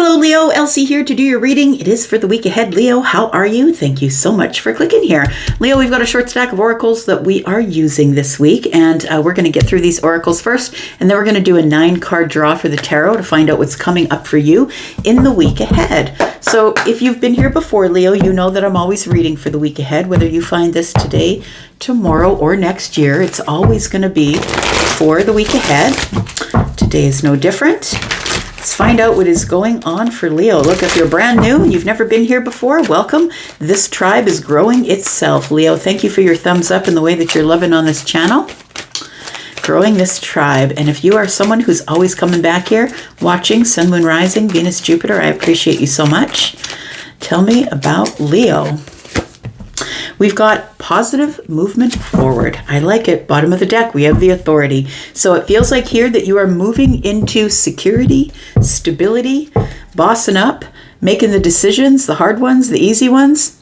Hello, Leo. Elsie here to do your reading. It is for the week ahead. Leo, how are you? Thank you so much for clicking here. Leo, we've got a short stack of oracles that we are using this week, and we're going to get through these oracles first, and then we're going to do a 9-card draw for the tarot to find out what's coming up for you in the week ahead. So if you've been here before, Leo, you know that I'm always reading for the week ahead, whether you find this today, tomorrow, or next year. It's always going to be for the week ahead. Today is no different. Let's find out what is going on for Leo. Look, if you're brand new and you've never been here before, welcome. This tribe is growing itself. Leo, thank you for your thumbs up and the way that you're loving on this channel. Growing this tribe. And if you are someone who's always coming back here, watching Sun, Moon, Rising, Venus, Jupiter, I appreciate you so much. Tell me about Leo. We've got positive movement forward. I like it. Bottom of the deck, we have the authority. So it feels like here that you are moving into security, stability, bossing up, making the decisions, the hard ones, the easy ones.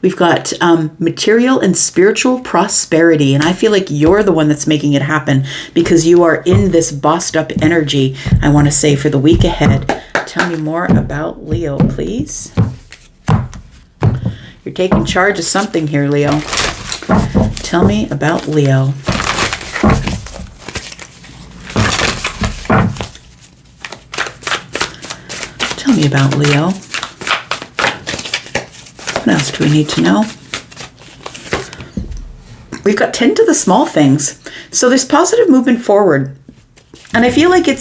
We've got material and spiritual prosperity. And I feel like you're the one that's making it happen because you are in this bossed up energy, I want to say, for the week ahead. Tell me more about Leo, please. You're taking charge of something here, Leo. Tell me about Leo. Tell me about Leo. What else do we need to know? We've got 10 to the small things. So there's positive movement forward. And I feel like we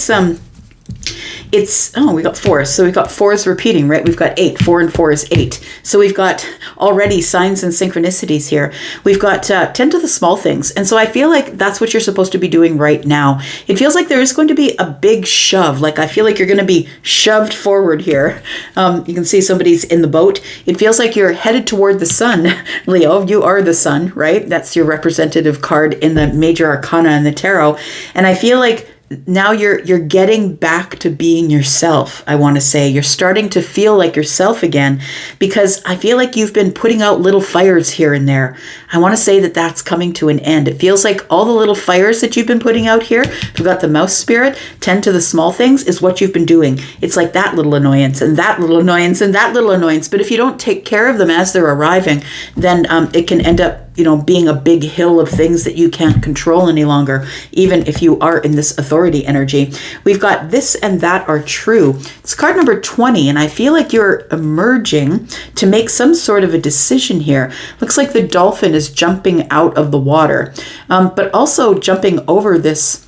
got 4. So we've got 4s repeating, right? We've got 8. 4 and 4 is 8. So we've got already signs and synchronicities here. We've got 10 to the small things. And so I feel like that's what you're supposed to be doing right now. It feels like there is going to be a big shove. Like I feel like you're going to be shoved forward here. You can see somebody's in the boat. It feels like you're headed toward the sun, Leo. You are the sun, right? That's your representative card in the major arcana in the tarot. And I feel like now you're getting back to being yourself, I want to say. You're starting to feel like yourself again because I feel like you've been putting out little fires here and there. I want to say that that's coming to an end. It feels like all the little fires that you've been putting out here, we've got the mouse spirit, 10 to the small things is what you've been doing. It's like that little annoyance and that little annoyance and that little annoyance. But if you don't take care of them as they're arriving, then it can end up being a big hill of things that you can't control any longer, even if you are in this authority energy. We've got this and that are true. It's card number 20, and I feel like you're emerging to make some sort of a decision here. Looks like the dolphin is jumping out of the water, but also jumping over this.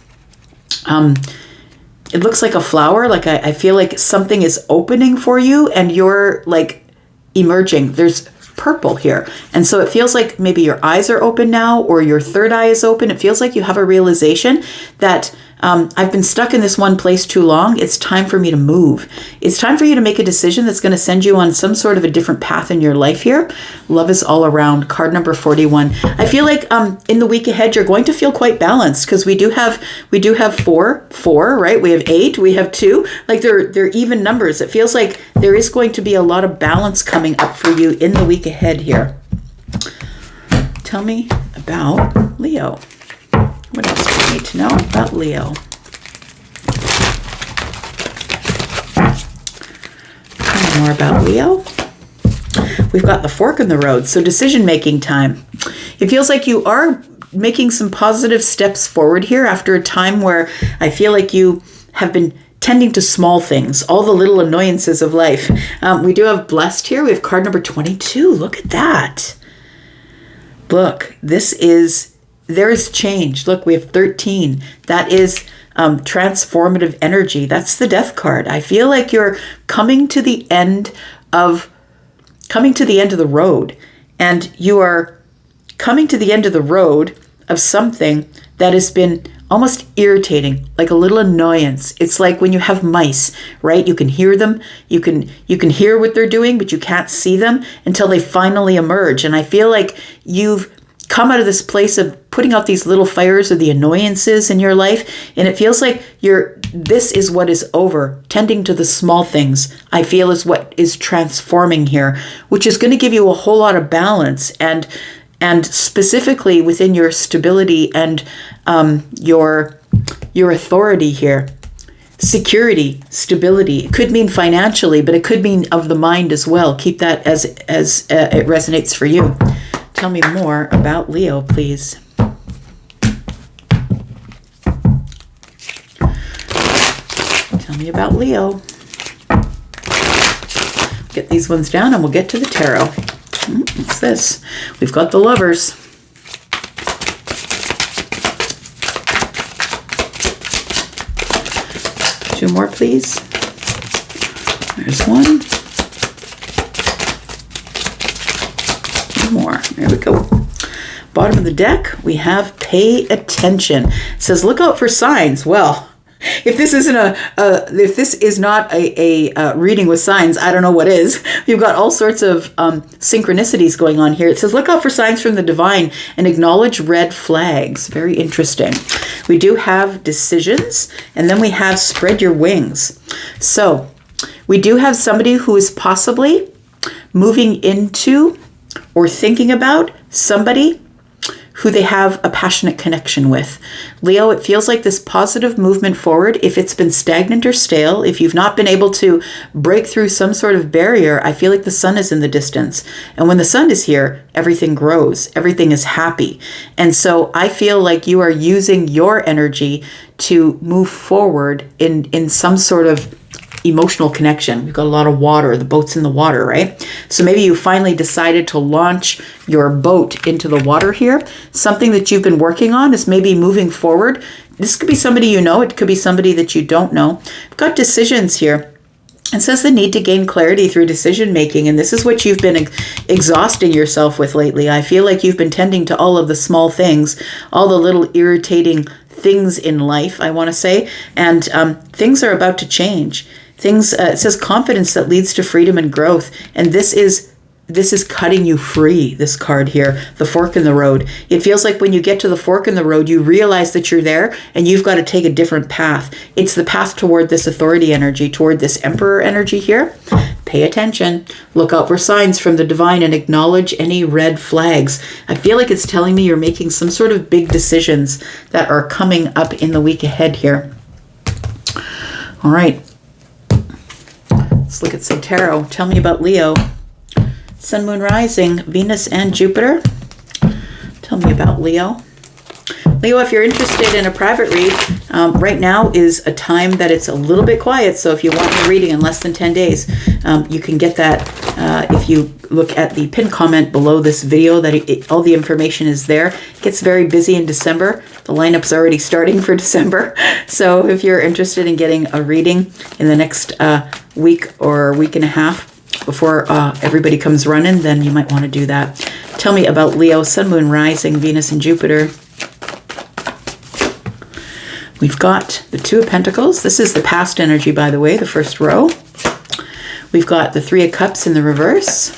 It looks like a flower. Like I feel like something is opening for you, and you're like emerging. There's purple here. And so it feels like maybe your eyes are open now or your third eye is open. It feels like you have a realization that I've been stuck in this one place too long. It's time for me to move. It's time for you to make a decision that's going to send you on some sort of a different path in your life here. Love is all around. Card number 41. I feel like in the week ahead, you're going to feel quite balanced because we do have 4, right? We have 8, we have 2. Like they're even numbers. It feels like there is going to be a lot of balance coming up for you in the week ahead here. Tell me about Leo. What else do we need to know about Leo? Tell me more about Leo. We've got the fork in the road, so decision-making time. It feels like you are making some positive steps forward here after a time where I feel like you have been tending to small things, all the little annoyances of life. We do have blessed here. We have card number 22. Look at that. Look, there is change. Look, we have 13. That is transformative energy. That's the death card. I feel like you're coming to the end of the road, and you are coming to the end of the road of something that has been almost irritating, like a little annoyance. It's like when you have mice, right? You can hear them, you can hear what they're doing, but you can't see them until they finally emerge. And I feel like you've come out of this place of putting out these little fires of the annoyances in your life, and it feels like this is what is over. Tending to the small things, I feel, is what is transforming here, which is going to give you a whole lot of balance and specifically within your stability and your authority here. security, stability. It could mean financially, but it could mean of the mind as well. Keep that as it resonates for you. Tell me more about Leo, please. Tell me about Leo. Get these ones down and we'll get to the tarot. What's this? We've got the Lovers. Two more, please. There's one. Two more. There we go. Bottom of the deck, we have Pay Attention. It says, look out for signs. Well, if this isn't if this is not a reading with signs, I don't know what is. You've got all sorts of synchronicities going on here. It says, look out for signs from the divine and acknowledge red flags. Very interesting. We do have decisions, and then we have spread your wings. So we do have somebody who is possibly moving into or thinking about somebody who they have a passionate connection with. Leo, it feels like this positive movement forward. If it's been stagnant or stale, if you've not been able to break through some sort of barrier, I feel like the sun is in the distance. And when the sun is here, everything grows, everything is happy. And so I feel like you are using your energy to move forward in some sort of emotional connection. We've got a lot of water, the boat's in the water, right? So maybe you finally decided to launch your boat into the water here. Something that you've been working on is maybe moving forward. This could be somebody you know, it could be somebody that you don't know. We've got decisions here. It says the need to gain clarity through decision making, and this is what you've been exhausting yourself with lately. I feel like you've been tending to all of the small things, all the little irritating things in life, I want to say, and things are about to change. Things, it says confidence that leads to freedom and growth. And this is cutting you free, this card here, the fork in the road. It feels like when you get to the fork in the road, you realize that you're there and you've got to take a different path. It's the path toward this authority energy, toward this emperor energy here. Pay attention. Look out for signs from the divine and acknowledge any red flags. I feel like it's telling me you're making some sort of big decisions that are coming up in the week ahead here. All right. Let's look at some tarot. Tell me about Leo. Sun, Moon, Rising, Venus, and Jupiter. Tell me about Leo. Leo, if you're interested in a private read, right now is a time that it's a little bit quiet. So if you want a reading in less than 10 days, you can get that if you look at the pinned comment below this video, that all the information is there. It gets very busy in December. The lineup's already starting for December. So if you're interested in getting a reading in the next week or week and a half before everybody comes running, then you might want to do that. Tell me about Leo, Sun, Moon, Rising, Venus, and Jupiter. We've got the Two of Pentacles. This is the past energy, by the way, the first row. We've got the Three of Cups in the reverse.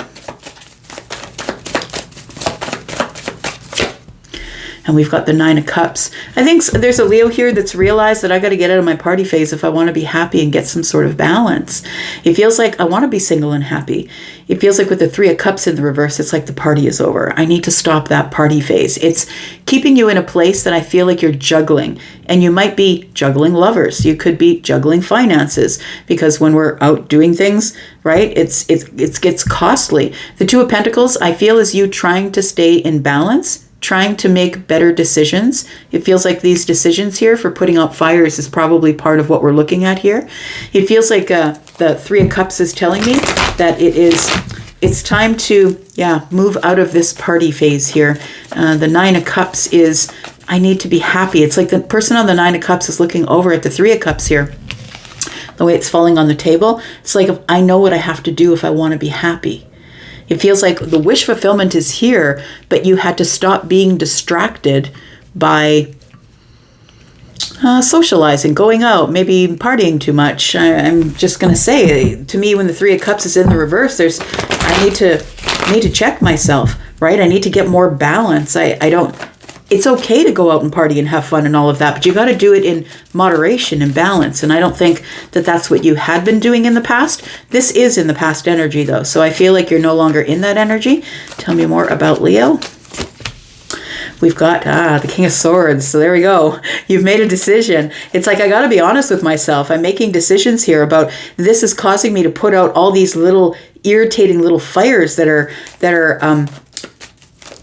And we've got the Nine of Cups. I think there's a Leo here that's realized that I got to get out of my party phase if I want to be happy and get some sort of balance. It feels like I want to be single and happy. It feels like with the Three of Cups in the reverse, it's like the party is over. I need to stop that party phase. It's keeping you in a place that I feel like you're juggling. And you might be juggling lovers. You could be juggling finances, because when we're out doing things, right, it gets costly. The Two of Pentacles, I feel, is you trying to stay in balance, trying to make better decisions. It feels like these decisions here for putting out fires is probably part of what we're looking at here. It feels like the Three of Cups is telling me that it's time to, move out of this party phase here. The Nine of Cups is, I need to be happy. It's like the person on the Nine of Cups is looking over at the Three of Cups here. The way it's falling on the table, it's like, I know what I have to do if I want to be happy. It feels like the wish fulfillment is here, but you had to stop being distracted by socializing, going out, maybe partying too much. I'm just going to say, to me, when the Three of Cups is in the reverse, I need to check myself, right? I need to get more balance. It's okay to go out and party and have fun and all of that, but you got to do it in moderation and balance. And I don't think that that's what you had been doing in the past. This is in the past energy, though. So I feel like you're no longer in that energy. Tell me more about Leo. we've got the King of Swords. So there we go. You've made a decision. It's like, I got to be honest with myself. I'm making decisions here about this is causing me to put out all these little irritating little fires that are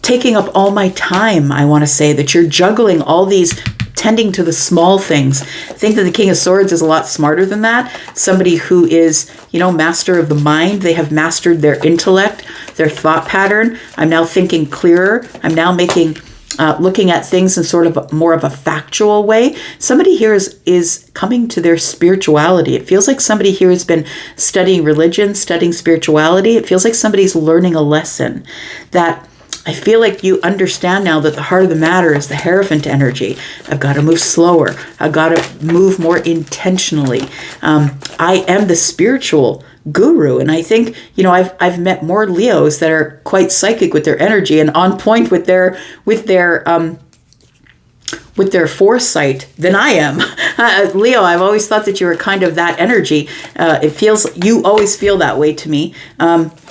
taking up all my time. I want to say that you're juggling all these, tending to the small things. I think that the King of Swords is a lot smarter than that. Somebody who is, master of the mind. They have mastered their intellect, their thought pattern. I'm now thinking clearer. I'm now looking at things in sort of more of a factual way. Somebody here is coming to their spirituality. It feels like somebody here has been studying religion, studying spirituality. It feels like somebody's learning a lesson that I feel like you understand now that the heart of the matter is the Hierophant energy. I've got to move slower. I've got to move more intentionally. I am the spiritual guru. And I think, I've met more Leos that are quite psychic with their energy and on point with their foresight than I am. Leo, I've always thought that you were kind of that energy. You always feel that way to me.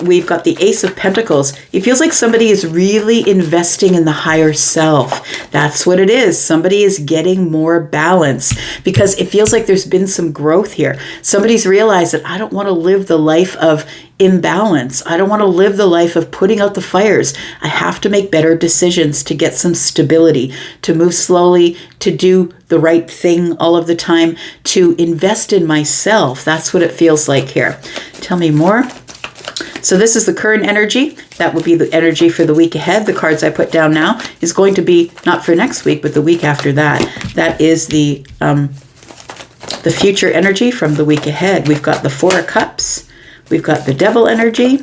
We've got the Ace of Pentacles. It feels like somebody is really investing in the higher self. That's what it is. Somebody is getting more balance because it feels like there's been some growth here. Somebody's realized that I don't want to live the life of imbalance. I don't want to live the life of putting out the fires. I have to make better decisions to get some stability, to move slowly, to do the right thing all of the time, to invest in myself. That's what it feels like here. Tell me more. So this is the current energy. That will be the energy for the week ahead. The cards I put down now is going to be not for next week, but the week after that. That is the future energy from the week ahead. We've got the Four of Cups. We've got the Devil energy.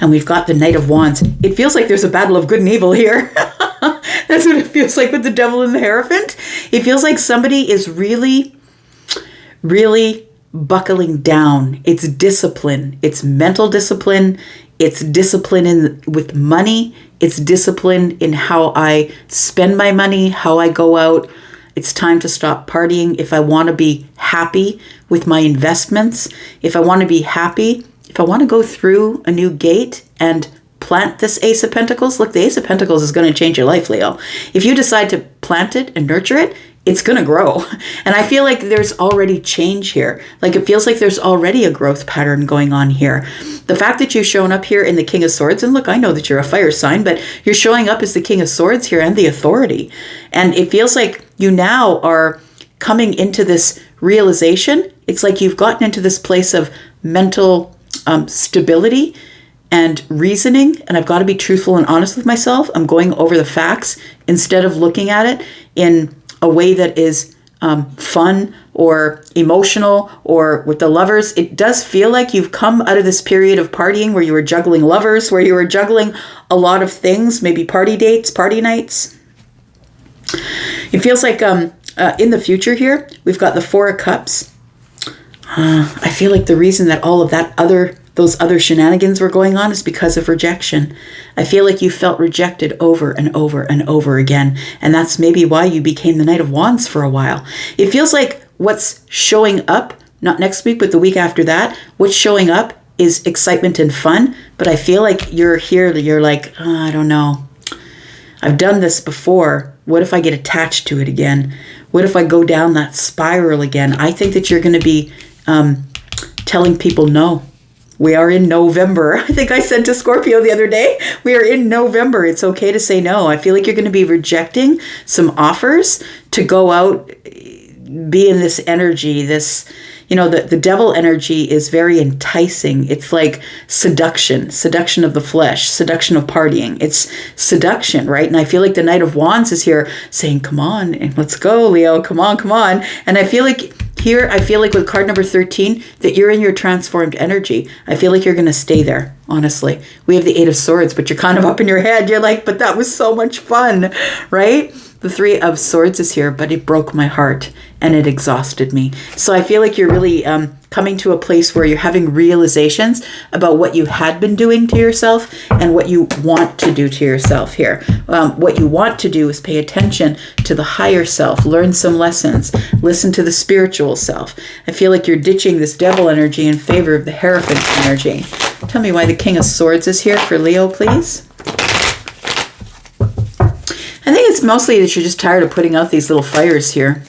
And we've got the Knight of Wands. It feels like there's a battle of good and evil here. That's what it feels like with the Devil and the Hierophant. It feels like somebody is really, really buckling down. It's discipline. It's mental discipline. It's discipline with money. It's discipline in how I spend my money, how I go out. It's time to stop partying. If I want to be happy with my investments, if I want to be happy, if I want to go through a new gate and plant this Ace of Pentacles, look, the Ace of Pentacles is going to change your life, Leo. If you decide to plant it and nurture it, it's going to grow. And I feel like there's already change here. Like it feels like there's already a growth pattern going on here. The fact that you've shown up here in the King of Swords, and look, I know that you're a fire sign, but you're showing up as the King of Swords here and the authority. And it feels like you now are coming into this realization. It's like you've gotten into this place of mental stability and reasoning. And I've got to be truthful and honest with myself. I'm going over the facts instead of looking at it in a way that is fun or emotional or with the lovers. It does feel like you've come out of this period of partying where you were juggling lovers, where you were juggling a lot of things, maybe party dates, party nights. It feels like in the future here, we've got the Four of Cups. I feel like the reason that all of those other shenanigans were going on is because of rejection. I feel like you felt rejected over and over and over again. And that's maybe why you became the Knight of Wands for a while. It feels like what's showing up, not next week, but the week after that, what's showing up is excitement and fun. But I feel like you're here, you're like, oh, I don't know. I've done this before. What if I get attached to it again? What if I go down that spiral again? I think that you're going to be telling people no. We are in November. I think I said to Scorpio the other day, we are in November. It's okay to say no. I feel like you're going to be rejecting some offers to go out, be in this energy, the devil energy is very enticing. It's like seduction of the flesh, seduction of partying. It's seduction, right? And I feel like the Knight of Wands is here saying, come on, and let's go, Leo, come on. And I feel like with card number 13, that you're in your transformed energy. I feel like you're going to stay there, honestly. We have the Eight of Swords, but you're kind of up in your head. You're like, but that was so much fun, right? The Three of Swords is here, but it broke my heart and it exhausted me. So I feel like you're really coming to a place where you're having realizations about what you had been doing to yourself and what you want to do to yourself here. What you want to do is pay attention to the higher self, learn some lessons, listen to the spiritual self. I feel like you're ditching this devil energy in favor of the Hierophant energy. Tell me why the King of Swords is here for Leo, please. it's mostly that you're just tired of putting out these little fires here.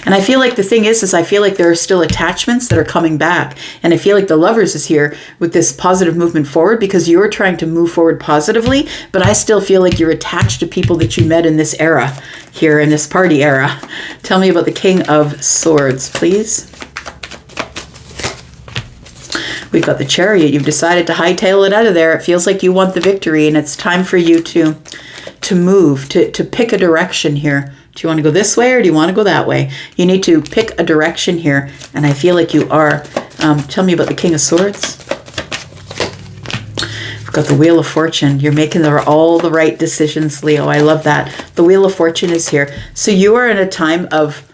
And I feel like the thing is I feel like there are still attachments that are coming back. And I feel like the Lovers is here with this positive movement forward because you're trying to move forward positively. But I still feel like you're attached to people that you met in this era here, in this party era. Tell me about the King of Swords, please. We've got the Chariot. You've decided to hightail it out of there. It feels like you want the victory, and it's time for you to move, to pick a direction here. Do you want to go this way or do you want to go that way? You need to pick a direction here, and I feel like you are. Tell me about the King of Swords. We've got the Wheel of Fortune. You're making all the right decisions, Leo. I love that. The Wheel of Fortune is here. So you are in a time of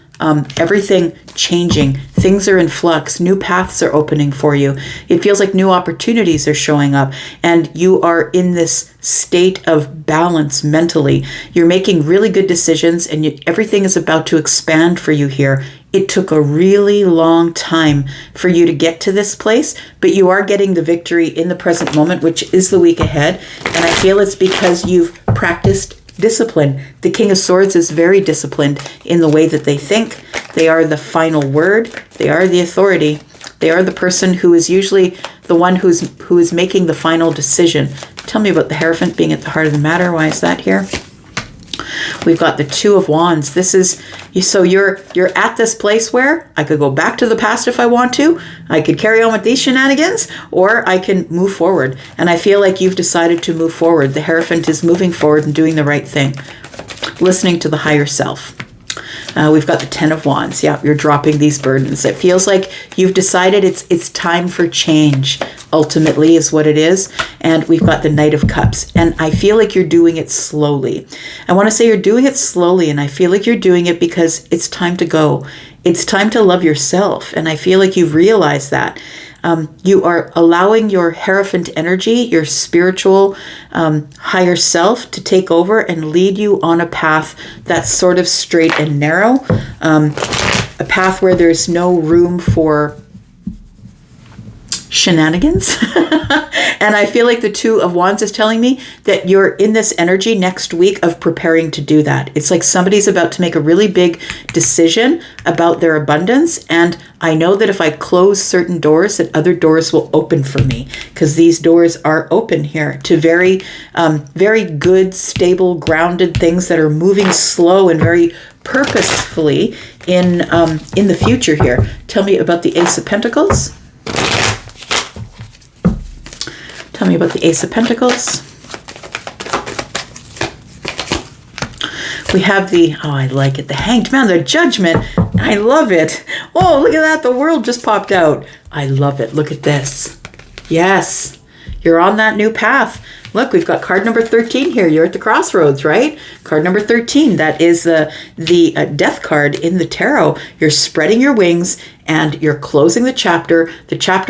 everything changing. Things are in flux. New paths are opening for you. It feels like new opportunities are showing up, and you are in this state of balance mentally. You're making really good decisions, and everything is about to expand for you here. It took a really long time for you to get to this place, but you are getting the victory in the present moment, which is the week ahead. And I feel it's because you've practiced discipline. The King of Swords is very disciplined in the way that they think. They are the final word. They are the authority. They are the person who is usually the one who is making the final decision. Tell me about the Hierophant being at the heart of the matter. Why is that here? We've got the Two of Wands. This is, so you're at this place where I could go back to the past if I want to. I could carry on with these shenanigans, or I can move forward. And I feel like you've decided to move forward. The Hierophant is moving forward and doing the right thing. Listening to the higher self. We've got the Ten of Wands. Yeah, you're dropping these burdens. It feels like you've decided it's time for change, ultimately, is what it is. And we've got the Knight of Cups. And I feel like you're doing it slowly. I want to say you're doing it slowly, and I feel like you're doing it because it's time to go. It's time to love yourself. And I feel like you've realized that. You are allowing your Hierophant energy, your spiritual higher self, to take over and lead you on a path that's sort of straight and narrow, a path where there's no room for shenanigans. And I feel like the Two of Wands is telling me that you're in this energy next week of preparing to do that. It's like somebody's about to make a really big decision about their abundance. And I know that if I close certain doors, that other doors will open for me, because these doors are open here to very, very good, stable, grounded things that are moving slow and very purposefully in the future here. Tell me about the Ace of Pentacles. Tell me about the Ace of Pentacles. We have the, oh, I like it, the Hanged Man, the Judgment. I love it. Oh, look at that. The world just popped out. I love it. Look at this. Yes, you're on that new path. Look, we've got card number 13 here. You're at the crossroads, right? Card number 13, that is the death card in the tarot. You're spreading your wings and you're closing the chapter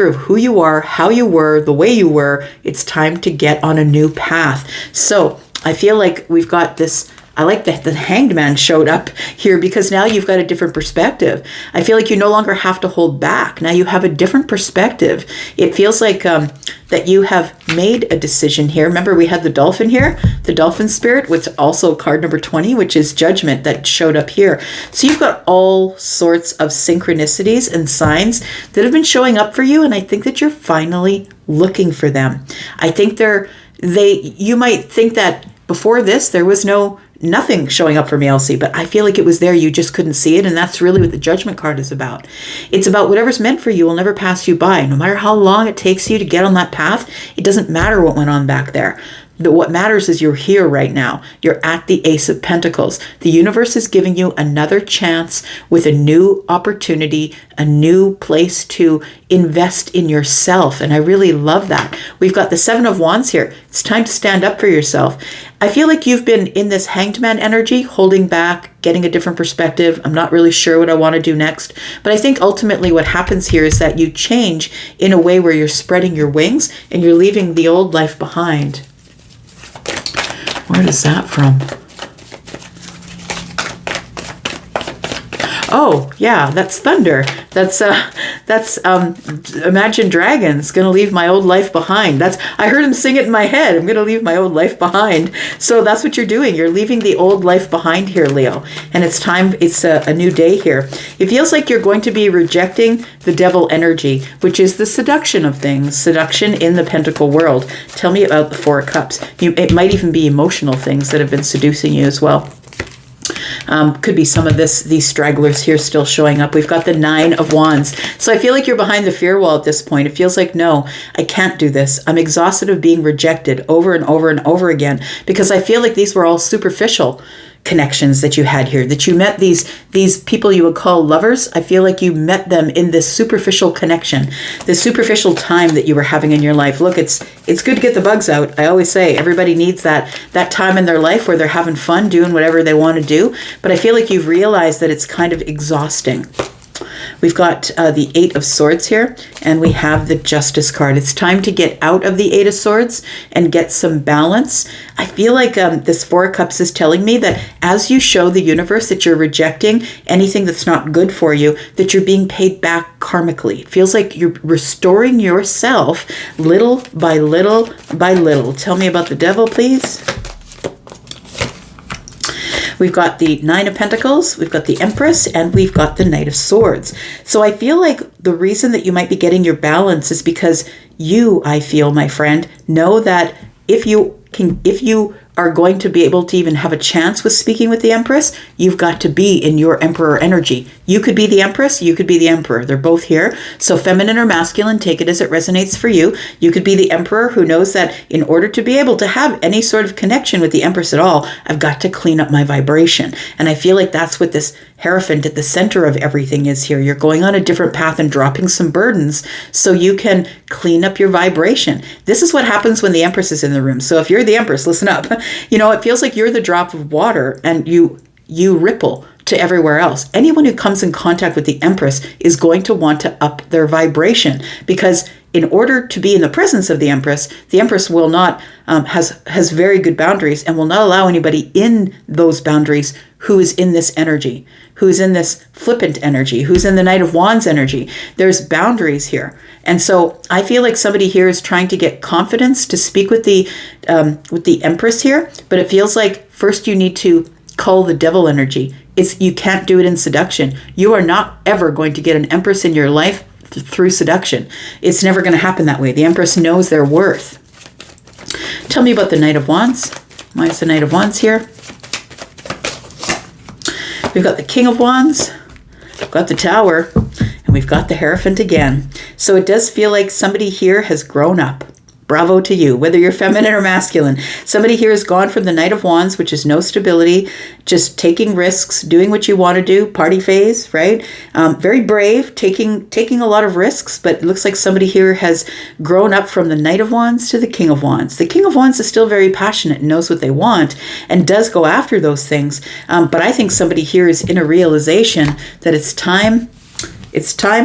of who you are, how you were, the way you were. It's time to get on a new path. So I feel like we've got this. I like that the Hanged Man showed up here, because now you've got a different perspective. I feel like you no longer have to hold back. Now you have a different perspective. It feels like that you have made a decision here. Remember, we had the dolphin here, the dolphin spirit, which also card number 20, which is Judgment, that showed up here. So you've got all sorts of synchronicities and signs that have been showing up for you, and I think that you're finally looking for them. I think you might think that before this there was nothing showing up for me, Elsie, but I feel like it was there. You just couldn't see it. And that's really what the Judgment card is about. It's about whatever's meant for you will never pass you by. No matter how long it takes you to get on that path, it doesn't matter what went on back there. What matters is you're here right now. You're at the Ace of Pentacles. The universe is giving you another chance with a new opportunity, a new place to invest in yourself. And I really love that. We've got the Seven of Wands here. It's time to stand up for yourself. I feel like you've been in this Hanged Man energy, holding back, getting a different perspective. I'm not really sure what I want to do next. But I think ultimately what happens here is that you change in a way where you're spreading your wings and you're leaving the old life behind. Where is that from? Oh, yeah, that's thunder. That's That's Imagine Dragons, gonna leave my old life behind. I heard him sing it in my head. I'm gonna leave my old life behind. So that's what you're doing. You're leaving the old life behind here, Leo. And it's time, it's a new day here. It feels like you're going to be rejecting the devil energy, which is the seduction of things, seduction in the pentacle world. Tell me about the Four of Cups. It might even be emotional things that have been seducing you as well. Could be some of these stragglers here still showing up. We've got the Nine of Wands. So I feel like you're behind the fear wall at this point. It feels like, no, I can't do this. I'm exhausted of being rejected over and over and over again, because I feel like these were all superficial connections that you had here, that you met these people you would call lovers. I feel like you met them in this superficial connection, this superficial time that you were having in your life. Look, it's good to get the bugs out. I always say everybody needs that time in their life where they're having fun doing whatever they want to do. But I feel like you've realized that it's kind of exhausting. We've got the Eight of Swords here, and we have the Justice card. It's time to get out of the Eight of Swords and get some balance. I feel like this Four of Cups is telling me that as you show the universe that you're rejecting anything that's not good for you, that you're being paid back karmically. It feels like you're restoring yourself little by little by little. Tell me about the Devil, please. We've got the Nine of Pentacles, we've got the Empress, and we've got the Knight of Swords. So I feel like the reason that you might be getting your balance is because you, I feel, my friend, know that if you are going to be able to even have a chance with speaking with the Empress, you've got to be in your Emperor energy. You could be the Empress, you could be the Emperor. They're both here. So feminine or masculine, take it as it resonates for you. You could be the Emperor who knows that in order to be able to have any sort of connection with the Empress at all, I've got to clean up my vibration. And I feel like that's what this Hierophant at the center of everything is here. You're going on a different path and dropping some burdens so you can clean up your vibration. This is what happens when the Empress is in the room. So if you're the Empress, listen up. It feels like you're the drop of water and you ripple to everywhere else. Anyone who comes in contact with the Empress is going to want to up their vibration, because in order to be in the presence of the Empress will not, has very good boundaries and will not allow anybody in those boundaries who is in this energy, who's in this flippant energy, who's in the Knight of Wands energy. There's boundaries here. And so I feel like somebody here is trying to get confidence to speak with the Empress here, but it feels like first you need to cull the devil energy. You can't do it in seduction. You are not ever going to get an Empress in your life through seduction. It's never going to happen that way. The Empress knows their worth. Tell me about the Knight of Wands. Why is the Knight of Wands here? We've got the King of Wands, we've got the Tower, and we've got the Hierophant again. So it does feel like somebody here has grown up. Bravo to you, whether you're feminine or masculine. Somebody here has gone from the Knight of Wands, which is no stability, just taking risks, doing what you want to do, party phase, right? Very brave, taking a lot of risks, but it looks like somebody here has grown up from the Knight of Wands to the King of Wands. The King of Wands is still very passionate and knows what they want and does go after those things. But I think somebody here is in a realization that it's time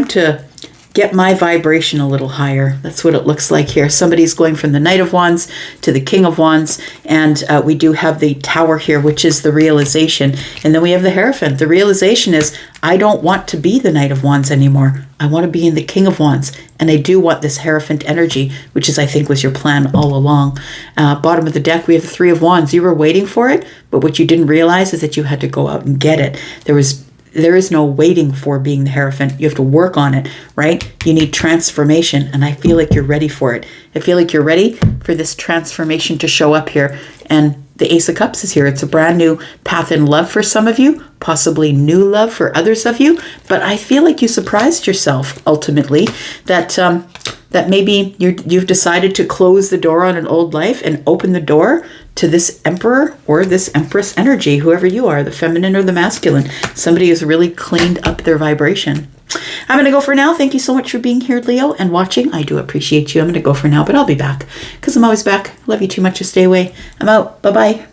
to get my vibration a little higher. That's what it looks like here. Somebody's going from the Knight of Wands to the King of Wands, and we do have the Tower here, which is the realization. And then we have the Hierophant. The realization is, I don't want to be the Knight of Wands anymore. I want to be in the King of Wands, and I do want this Hierophant energy, which is, I think, was your plan all along. Bottom of the deck, we have the Three of Wands. You were waiting for it, but what you didn't realize is that you had to go out and get it. There is no waiting for being the Hierophant. You have to work on it, right? You need transformation, and I feel like you're ready for it. I feel like you're ready for this transformation to show up here. And the Ace of Cups is here. It's a brand new path in love for some of you, possibly new love for others of you. But I feel like you surprised yourself ultimately that maybe you've decided to close the door on an old life and open the door to this Emperor or this Empress energy, whoever you are, the feminine or the masculine. Somebody has really cleaned up their vibration. I'm going to go for now. Thank you so much for being here, Leo, and watching. I do appreciate you. I'm going to go for now, but I'll be back because I'm always back. Love you too much to stay away. I'm out. Bye-bye.